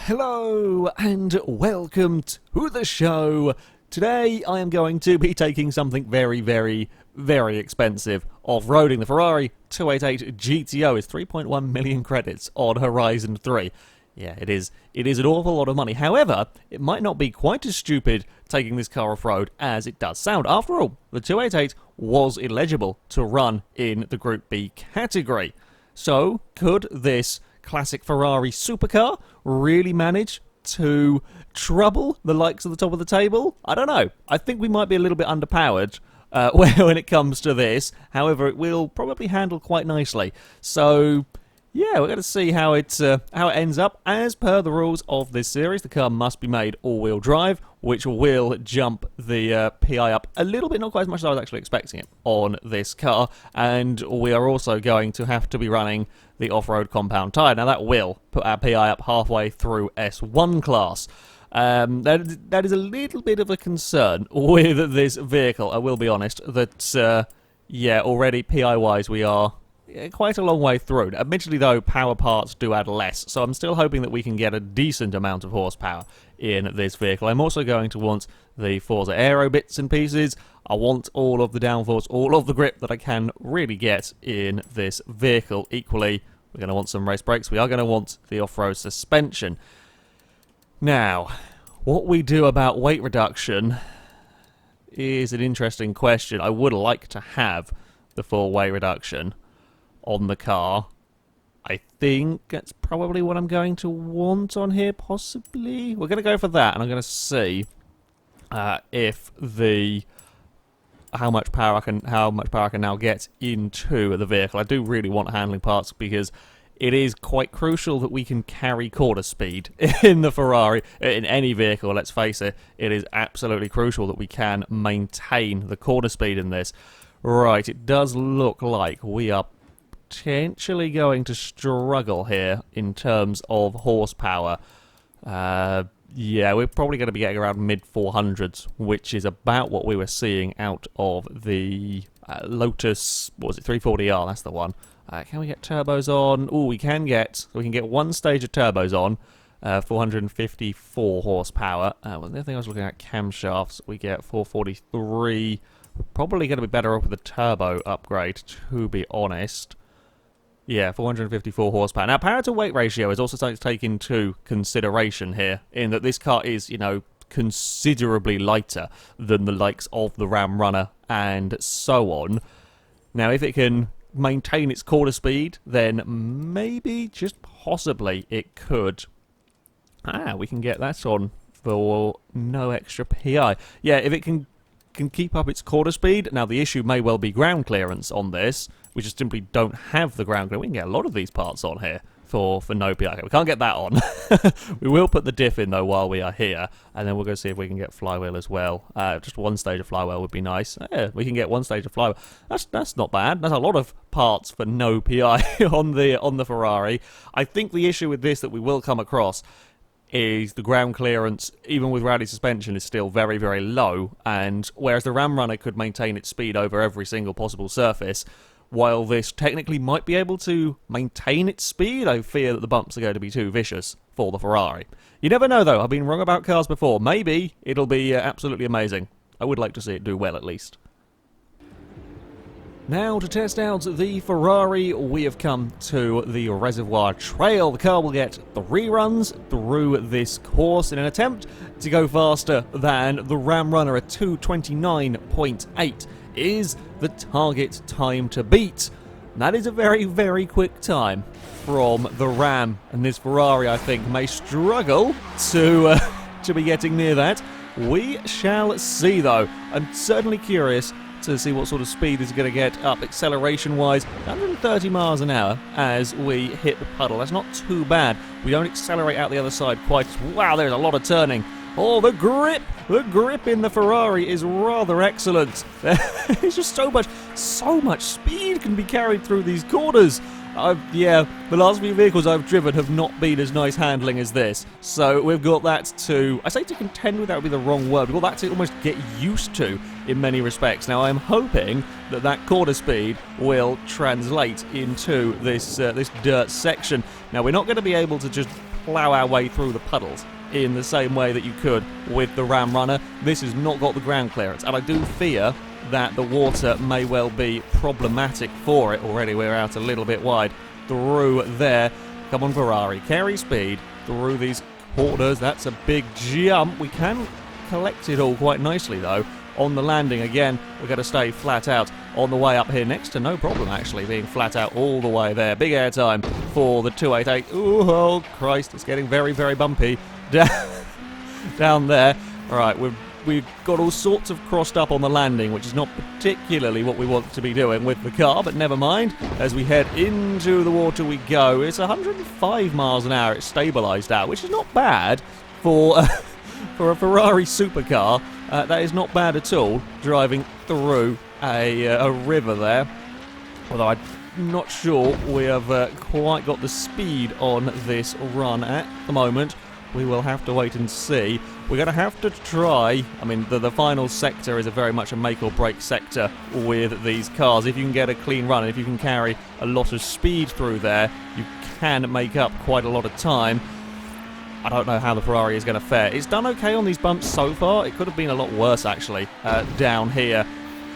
Hello and welcome to the show. Today I am going to be taking something very, very, very expensive. Off-roading the Ferrari 288 GTO is 3.1 million credits on Horizon 3. Yeah, it is an awful lot of money. However, it might not be quite as stupid taking this car off-road as it does sound. After all, the 288 was eligible to run in the Group B category. So, could this classic Ferrari supercar really manage to trouble the likes of the top of the table? I don't know. I think we might be a little bit underpowered when it comes to this. However, it will probably handle quite nicely. So, yeah, we're going to see how it ends up. As per the rules of this series, the car must be made all-wheel drive, which will jump the PI up a little bit, not quite as much as I was actually expecting it on this car. And we are also going to have to be running the off-road compound tyre. Now, that will put our PI up halfway through S1 class. That is a little bit of a concern with this vehicle, I will be honest, that, yeah, already PI-wise we are quite a long way through. Admittedly, though, power parts do add less, so I'm still hoping that we can get a decent amount of horsepower in this vehicle. I'm also going to want the Forza aero bits and pieces. I want all of the downforce, all of the grip that I can really get in this vehicle. Equally, we're going to want some race brakes. We are going to want the off-road suspension. Now, what we do about weight reduction is an interesting question. I would like to have the full weight reduction on the car. I think that's probably what I'm going to want on here, possibly. We're going to go for that, and I'm going to see if how much power I can now get into the vehicle. I do really want handling parts because it is quite crucial that we can carry quarter speed in the Ferrari, in any vehicle, let's face it. It is absolutely crucial that we can maintain the quarter speed in this. Right, it does look like we are potentially going to struggle here in terms of horsepower. Yeah, we're probably going to be getting around mid-400s, which is about what we were seeing out of the Lotus, what was it, 340R, that's the one. Can we get turbos on? Oh, we can get one stage of turbos on, 454 horsepower. The other thing I was looking at, camshafts, we get 443. We're probably going to be better off with the turbo upgrade, to be honest. Yeah, 454 horsepower. Now, power to weight ratio is also something to take into consideration here, in that this car is, you know, considerably lighter than the likes of the Ram Runner and so on. Now, if it can maintain its quarter speed, then maybe, just possibly, it could. We can get that on for no extra PI. Yeah, if it can keep up its quarter speed. Now, the issue may well be ground clearance on this. We just simply don't have the ground clearance. We can get a lot of these parts on here for no PI. Okay, we can't get that on. We will put the diff in, though, while we are here, and then we'll go see if we can get flywheel as well. Just one stage of flywheel would be nice. Yeah, we can get one stage of flywheel. That's not bad. That's a lot of parts for no PI on the Ferrari. I think the issue with this that we will come across is the ground clearance, even with rally suspension, is still very, very low, and whereas the Ram Runner could maintain its speed over every single possible surface, while this technically might be able to maintain its speed, I fear that the bumps are going to be too vicious for the Ferrari. You never know, though. I've been wrong about cars before. Maybe it'll be absolutely amazing. I would like to see it do well, at least. Now, to test out the Ferrari, we have come to the Reservoir Trail. The car will get 3 runs through this course in an attempt to go faster than the Ram Runner at 2:29.8 is the target time to beat. That is a very, very quick time from the Ram, and this Ferrari, I think, may struggle to be getting near that. We shall see, though. I'm certainly curious to see what sort of speed is going to get up acceleration-wise. 130 miles an hour as we hit the puddle. That's not too bad. We don't accelerate out the other side quite. Wow, there's a lot of turning. Oh, the grip in the Ferrari is rather excellent. There's just so much speed can be carried through these corners. Yeah, the last few vehicles I've driven have not been as nice handling as this. So we've got that to, I say to contend with, that would be the wrong word. We've got that to almost get used to in many respects. Now, I'm hoping that that quarter speed will translate into this dirt section. Now, we're not going to be able to just plough our way through the puddles in the same way that you could with the Ram Runner. This has not got the ground clearance, and I do fear that the water may well be problematic for it. Already we're out a little bit wide through there. Come on, Ferrari, carry speed through these corners. That's a big jump. We can collect it all quite nicely, though. On the landing again, we're going to stay flat out on the way up here. Next to no problem, actually, being flat out all the way there. Big air time for the 288. Ooh, oh, Christ, it's getting very, very bumpy down there. All right, we've got all sorts of crossed up on the landing, which is not particularly what we want to be doing with the car, but never mind. As we head into the water we go. It's 105 miles an hour it's stabilised at, which is not bad for for a Ferrari supercar. That is not bad at all, driving through a river there. Although I'm not sure we have quite got the speed on this run at the moment. We will have to wait and see. We're going to have to try. I mean, the final sector is a very much a make or break sector with these cars. If you can get a clean run, and if you can carry a lot of speed through there, you can make up quite a lot of time. I don't know how the Ferrari is going to fare. It's done okay on these bumps so far. It could have been a lot worse, actually, down here.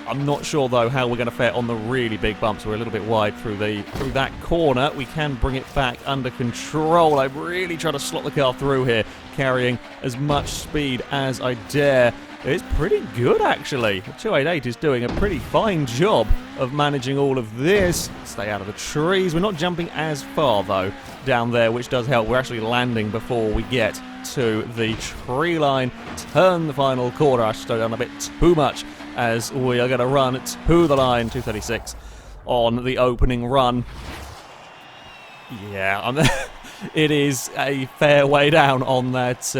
I'm not sure, though, how we're going to fare on the really big bumps. We're a little bit wide through that corner. We can bring it back under control. I'm really trying to slot the car through here, carrying as much speed as I dare. It's pretty good, actually. The 288 is doing a pretty fine job of managing all of this. Stay out of the trees. We're not jumping as far, though, down there, which does help. We're actually landing before we get to the tree line. Turn the final corner. I slowed down a bit too much as we are going to run to the line. 236 on the opening run. Yeah, it is a fair way down on that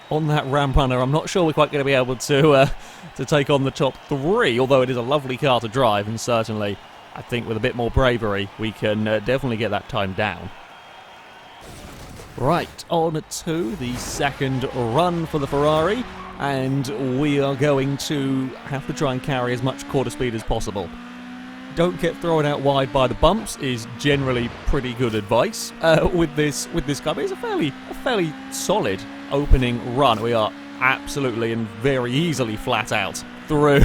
Ram Runner. I'm not sure we're quite going to be able to take on the top three, although it is a lovely car to drive, and certainly I think with a bit more bravery we can definitely get that time down. Right, on to the second run for the Ferrari, and we are going to have to try and carry as much quarter speed as possible. Don't get thrown out wide by the bumps is generally pretty good advice with this car. It's a fairly solid opening run. We are absolutely and very easily flat out through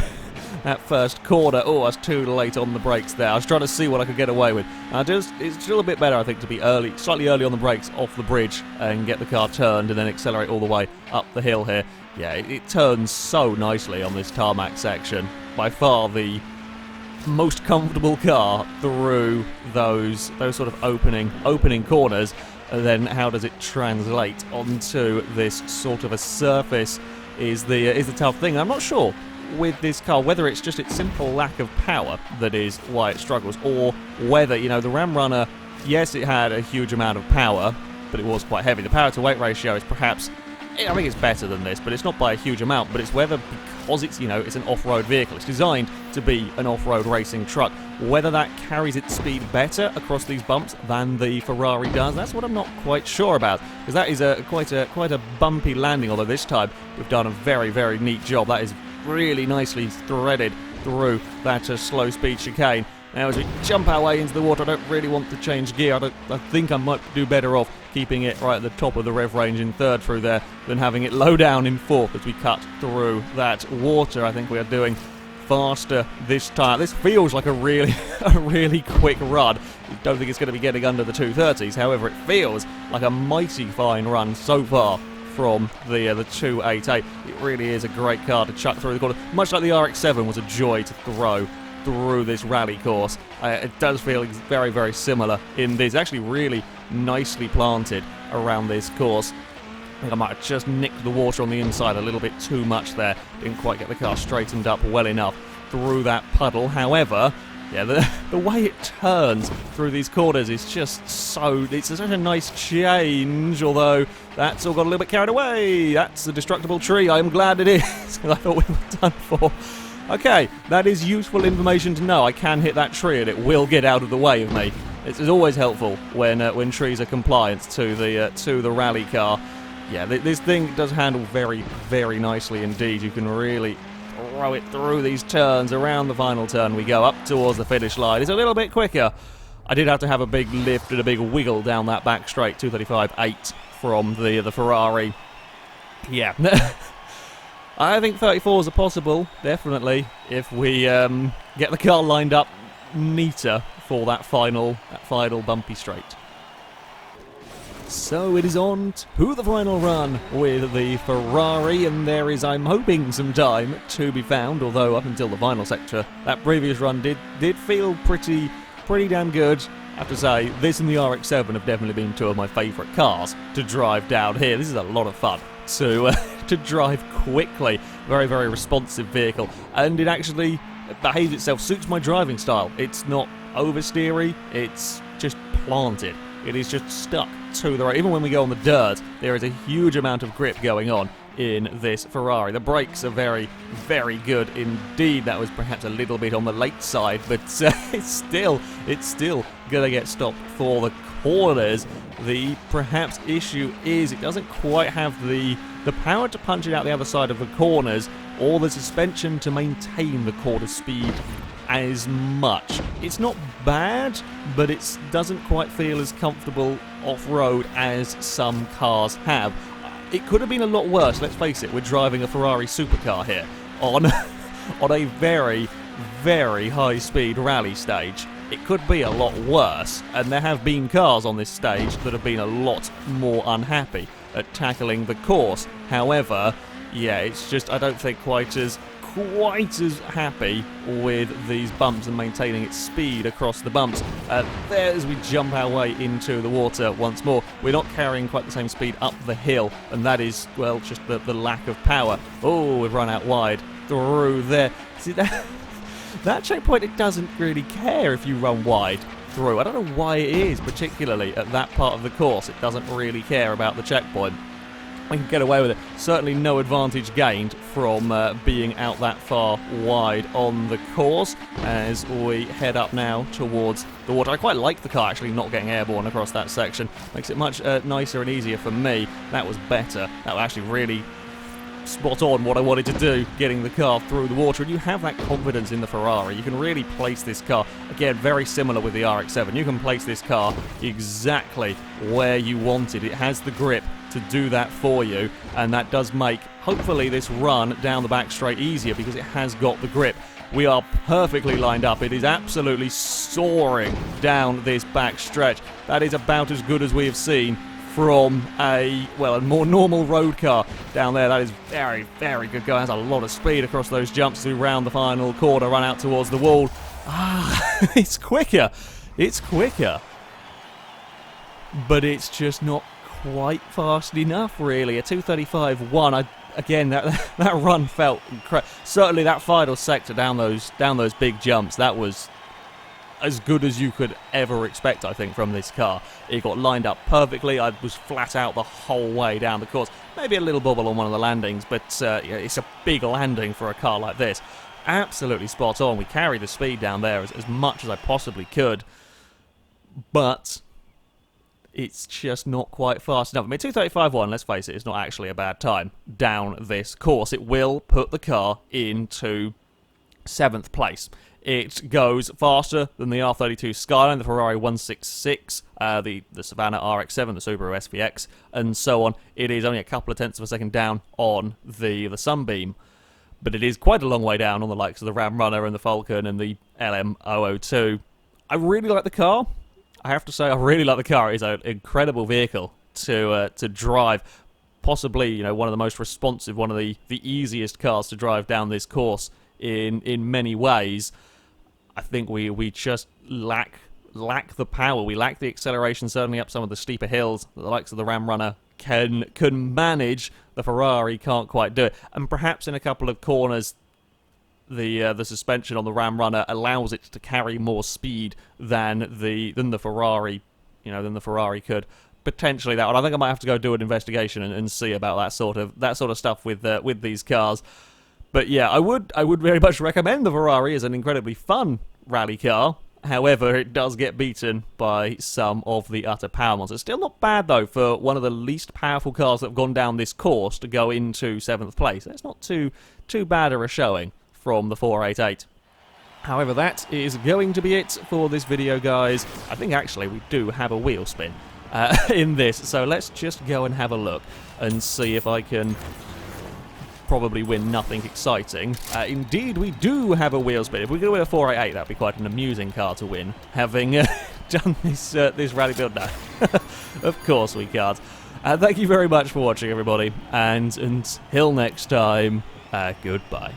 that first corner. Oh, I was too late on the brakes there. I was trying to see what I could get away with. It's still a bit better, I think, to be slightly early on the brakes off the bridge and get the car turned and then accelerate all the way up the hill here. Yeah, it turns so nicely on this tarmac section. By far the most comfortable car through those sort of opening corners. And then how does it translate onto this sort of a surface is the tough thing. I'm not sure with this car whether it's just its simple lack of power that is why it struggles, or whether, you know, the Ram Runner, yes, it had a huge amount of power, but it was quite heavy. The power to weight ratio is perhaps, I think it's better than this, but it's not by a huge amount. But it's whether, because it's, you know, it's an off-road vehicle, it's designed to be an off-road racing truck, whether that carries its speed better across these bumps than the Ferrari does. That's what I'm not quite sure about, because that is quite a bumpy landing. Although this time we've done a very, very neat job. That is really nicely threaded through that slow speed chicane. Now as we jump our way into the water, I don't really want to change gear. I think I might do better off keeping it right at the top of the rev range in third through there than having it low down in fourth as we cut through that water. I think we are doing faster this time. This feels like a really quick run. I don't think it's going to be getting under the 230s. However, it feels like a mighty fine run so far from the 288. It really is a great car to chuck through the corner. Much like the RX-7 was a joy to throw through this rally course. It does feel very, very similar in this. Actually really nicely planted around this course. I think I might have just nicked the water on the inside a little bit too much there. Didn't quite get the car straightened up well enough through that puddle. However, yeah, the way it turns through these corners is just it's such a nice change, although that's all got a little bit carried away. That's a destructible tree. I am glad it is, because I thought we were done for. Okay, that is useful information to know. I can hit that tree and it will get out of the way of me. It's always helpful when trees are compliant to the rally car. Yeah, this thing does handle very, very nicely indeed. You can really throw it through these turns. Around the final turn we go up towards the finish line. It's a little bit quicker. I did have to have a big lift and a big wiggle down that back straight. 235.8 from the Ferrari. Yeah. I think 34s are possible, definitely, if we get the car lined up neater for that final bumpy straight. So it is on to the final run with the Ferrari, and there is, I'm hoping, some time to be found, although up until the final sector, that previous run did feel pretty damn good. I have to say, this and the RX-7 have definitely been two of my favourite cars to drive down here. This is a lot of fun to drive quickly. Very, very responsive vehicle, and it actually behaves itself, suits my driving style. It's not oversteery, it's just planted. It is just stuck to the road. Even when we go on the dirt, there is a huge amount of grip going on in this Ferrari. The brakes are very, very good indeed. That was perhaps a little bit on the late side, but it's still gonna get stopped for the corners. The perhaps issue is it doesn't quite have the power to punch it out the other side of the corners, or the suspension to maintain the quarter speed as much. It's not bad, but it doesn't quite feel as comfortable off-road as some cars have. It could have been a lot worse, let's face it. We're driving a Ferrari supercar here on a very, very high-speed rally stage. It could be a lot worse, and there have been cars on this stage that have been a lot more unhappy at tackling the course. However, yeah, it's just, I don't think quite as happy with these bumps and maintaining its speed across the bumps. There, as we jump our way into the water once more, we're not carrying quite the same speed up the hill, and that is, well, just the lack of power. Oh, we've run out wide through there. See, that checkpoint, it doesn't really care if you run wide through. I don't know why it is, particularly at that part of the course. It doesn't really care about the checkpoint. We can get away with it. Certainly no advantage gained from being out that far wide on the course as we head up now towards the water. I quite like the car actually not getting airborne across that section. Makes it much nicer and easier for me. That was better. That was actually really spot on what I wanted to do, getting the car through the water. And you have that confidence in the Ferrari. You can really place this car, again, very similar with the RX-7. You can place this car exactly where you want it. It has the grip to do that for you, and that does make, hopefully, this run down the back straight easier because it has got the grip. We are perfectly lined up. It is absolutely soaring down this back stretch. That is about as good as we have seen from a more normal road car down there. That is very, very good going. Has a lot of speed across those jumps to round the final corner, run out towards the wall. It's quicker. It's quicker. But it's just not quite fast enough, really. A 2:35.1. Again, that run felt incredible. Certainly that final sector down those big jumps, that was as good as you could ever expect, I think, from this car. It got lined up perfectly. I was flat out the whole way down the course. Maybe a little bobble on one of the landings, but yeah, it's a big landing for a car like this. Absolutely spot on. We carried the speed down there as much as I possibly could, but it's just not quite fast enough. I mean, 2:35.1, let's face it, it's not actually a bad time down this course. It will put the car into 7th place. It goes faster than the R32 Skyline, the Ferrari 166, the Savannah RX-7, the Subaru SVX, and so on. It is only a couple of tenths of a second down on the Sunbeam, but it is quite a long way down on the likes of the Ram Runner and the Falcon and the LM002. I really like the car. I have to say, I really like the car. It's an incredible vehicle to drive. Possibly, you know, one of the most responsive, one of the easiest cars to drive down this course in many ways. I think we just lack the power. We lack the acceleration, certainly up some of the steeper hills that the likes of the Ram Runner can manage. The Ferrari can't quite do it. And perhaps in a couple of corners, the suspension on the Ram Runner allows it to carry more speed than the Ferrari, than the Ferrari could. Potentially that one. I think I might have to go do an investigation and see about that sort of stuff with these cars. But yeah, I would very much recommend the Ferrari as an incredibly fun rally car. However, it does get beaten by some of the utter power monsters. Still not bad, though, for one of the least powerful cars that have gone down this course to go into 7th place. That's not too bad a showing from the 488. However, that is going to be it for this video, guys. I think, actually, we do have a wheel spin. in this. So let's just go and have a look and see if I can probably win nothing exciting. Indeed, we do have a wheel spin. If we could win a 488, that'd be quite an amusing car to win, having done this rally build. No, of course we can't. Thank you very much for watching, everybody, and until next time, goodbye.